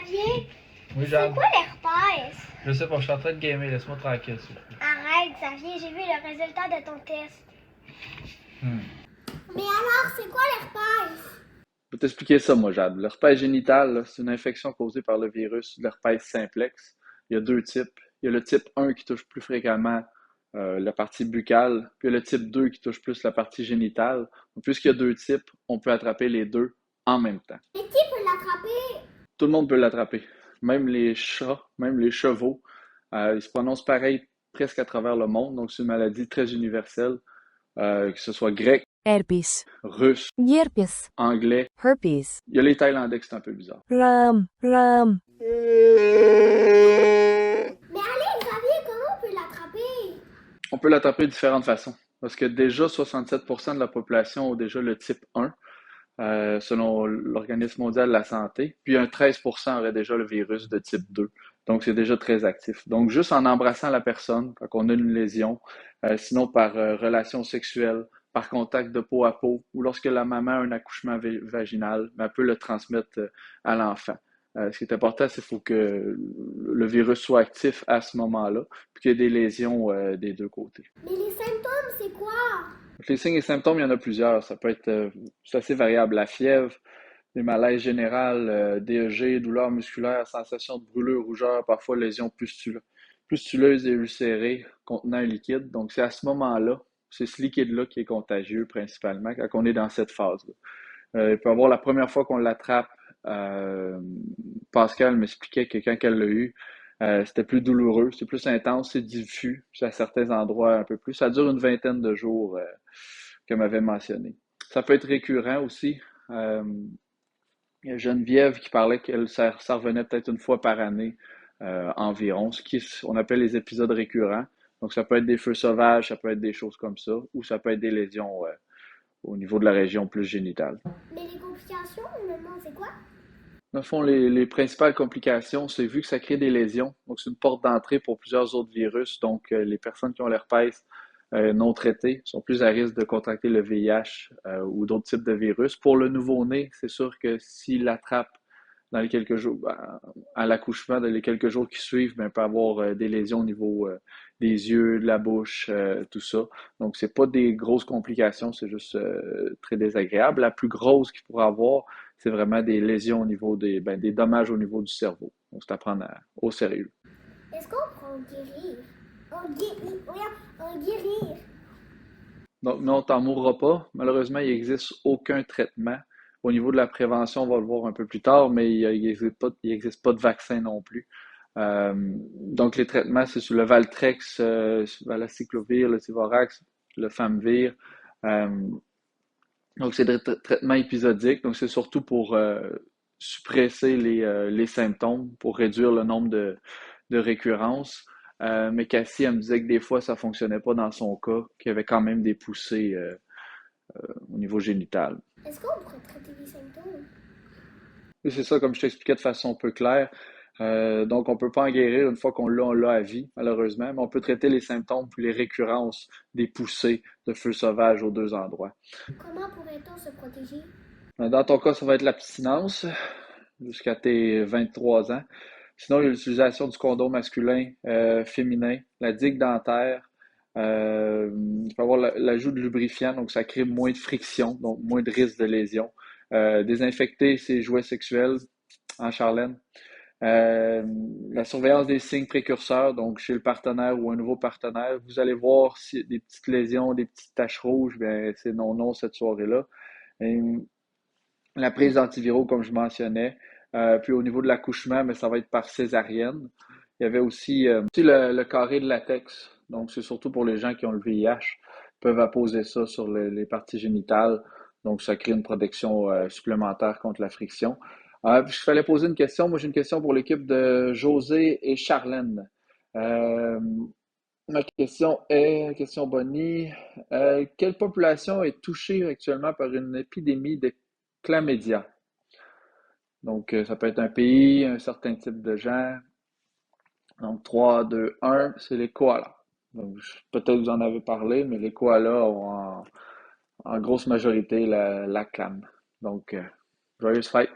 Xavier, Oui, c'est Jeanne. quoi l'herpès? Je sais pas, je suis en train de gamer, laisse-moi tranquille, s'il te plaît. Arrête, Xavier, j'ai vu le résultat de ton test. Hmm. Mais alors, c'est quoi l'herpès? Je vais t'expliquer ça, moi, Jade. L'herpès génital, là, c'est une infection causée par le virus de l'herpès simplex. Il y a deux types. Il y a le type 1 qui touche plus fréquemment la partie buccale, puis il y a le type 2 qui touche plus la partie génitale. Donc, puisqu'il y a deux types, on peut attraper les deux en même temps. Mais qui peut l'attraper? Tout le monde peut l'attraper. Même les chats, même les chevaux. Ils se prononcent pareil presque à travers le monde. Donc, c'est une maladie très universelle, que ce soit grec, Herpes. russe, Yerpes. anglais. Herpes. Il y a les Thaïlandais qui c'est un peu bizarre. Ram. Ram. Mais allez, Xavier, comment on peut l'attraper? On peut l'attraper de différentes façons. Parce que déjà, 67% de la population ont déjà le type 1, selon l'Organisme mondial de la santé. Puis un 13% aurait déjà le virus de type 2. Donc, c'est déjà très actif. Donc, juste en embrassant la personne quand on a une lésion, sinon par relation sexuelle, par contact de peau à peau, ou lorsque la maman a un accouchement vaginal, elle peut le transmettre à l'enfant. Ce qui est important, c'est qu'il faut que le virus soit actif à ce moment-là, puis qu'il y ait des lésions des deux côtés. Mais les symptômes, c'est quoi? Les signes et symptômes, il y en a plusieurs. Ça peut être c'est assez variable. La fièvre, les malaises générales, DEG, douleurs musculaires, sensation de brûlure, rougeur, parfois lésions pustuleuses et ulcérées contenant un liquide. Donc, c'est à ce moment-là, c'est ce liquide-là qui est contagieux principalement quand on est dans cette phase-là. Il peut y avoir la première fois qu'on l'attrape, euh, Pascal m'expliquait que quand elle l'a eu, c'était plus douloureux, c'est plus intense, c'est diffus, puis à certains endroits un peu plus. Ça dure une vingtaine de jours, qu'elle m'avait mentionné. Ça peut être récurrent aussi. Euh, il y a Geneviève qui parlait que ça revenait peut-être une fois par année environ, on appelle les épisodes récurrents. Donc ça peut être des feux sauvages, ça peut être des choses comme ça, ou ça peut être des lésions au niveau de la région plus génitale. Mais les complications, maman, c'est quoi? Dans le fond, les principales complications, c'est vu que ça crée des lésions. Donc, c'est une porte d'entrée pour plusieurs autres virus. Donc, les personnes qui ont l'herpès non traitées sont plus à risque de contracter le VIH ou d'autres types de virus. Pour le nouveau-né, c'est sûr que s'il l'attrape dans les quelques jours, à l'accouchement, dans les quelques jours qui suivent, ben, il peut avoir des lésions au niveau des yeux, de la bouche, tout ça. Donc, c'est pas des grosses complications, c'est juste très désagréable. La plus grosse qu'il pourra avoir, c'est vraiment des lésions au niveau des dommages au niveau du cerveau. Donc, c'est à prendre au sérieux. Est-ce qu'on peut en guérir? En guérir. Donc, non, t'en mourras pas. Malheureusement, il n'existe aucun traitement. Au niveau de la prévention, on va le voir un peu plus tard, mais il n'existe pas de vaccin non plus. Donc, les traitements, c'est sur le Valtrex, la cyclovir, le Tivorax, le Famvir. Euh, donc, c'est des traitements épisodiques. Donc, c'est surtout pour suppresser les symptômes, pour réduire le nombre de récurrences. Mais Cassie, elle me disait que des fois, ça fonctionnait pas dans son cas, qu'il y avait quand même des poussées au niveau génital. Est-ce qu'on pourrait traiter les symptômes? Et c'est ça, comme je t'expliquais de façon peu claire. Donc, on peut pas en guérir une fois on l'a à vie, malheureusement, mais on peut traiter les symptômes puis les récurrences des poussées de feu sauvage aux deux endroits. Comment pourrait-on se protéger? Dans ton cas, ça va être l'abstinence jusqu'à tes 23 ans. Sinon, il y a l'utilisation du condom masculin, féminin, la digue dentaire. Il peut y avoir l'ajout de lubrifiant, donc ça crée moins de friction, donc moins de risque de lésion. Désinfecter ses jouets sexuels en Charlène. Euh, la surveillance des signes précurseurs, donc chez le partenaire ou un nouveau partenaire, vous allez voir si des petites lésions, des petites taches rouges, bien c'est non cette soirée-là. Et la prise d'antiviraux, comme je mentionnais. Puis au niveau de l'accouchement, mais ça va être par césarienne. Il y avait aussi, le carré de latex. Donc, c'est surtout pour les gens qui ont le VIH. Ils peuvent apposer ça sur les parties génitales. Donc, ça crée une protection supplémentaire contre la friction. Puis, je fallait poser une question. Moi, j'ai une question pour l'équipe de José et Charlène. Euh, Ma question Bonnie, quelle population est touchée actuellement par une épidémie de chlamydia? Donc, ça peut être un pays, un certain type de gens. Donc, 3, 2, 1, c'est les koalas. Donc, peut-être vous en avez parlé, mais les koalas ont en grosse majorité la clame. Donc, joyeuse fête!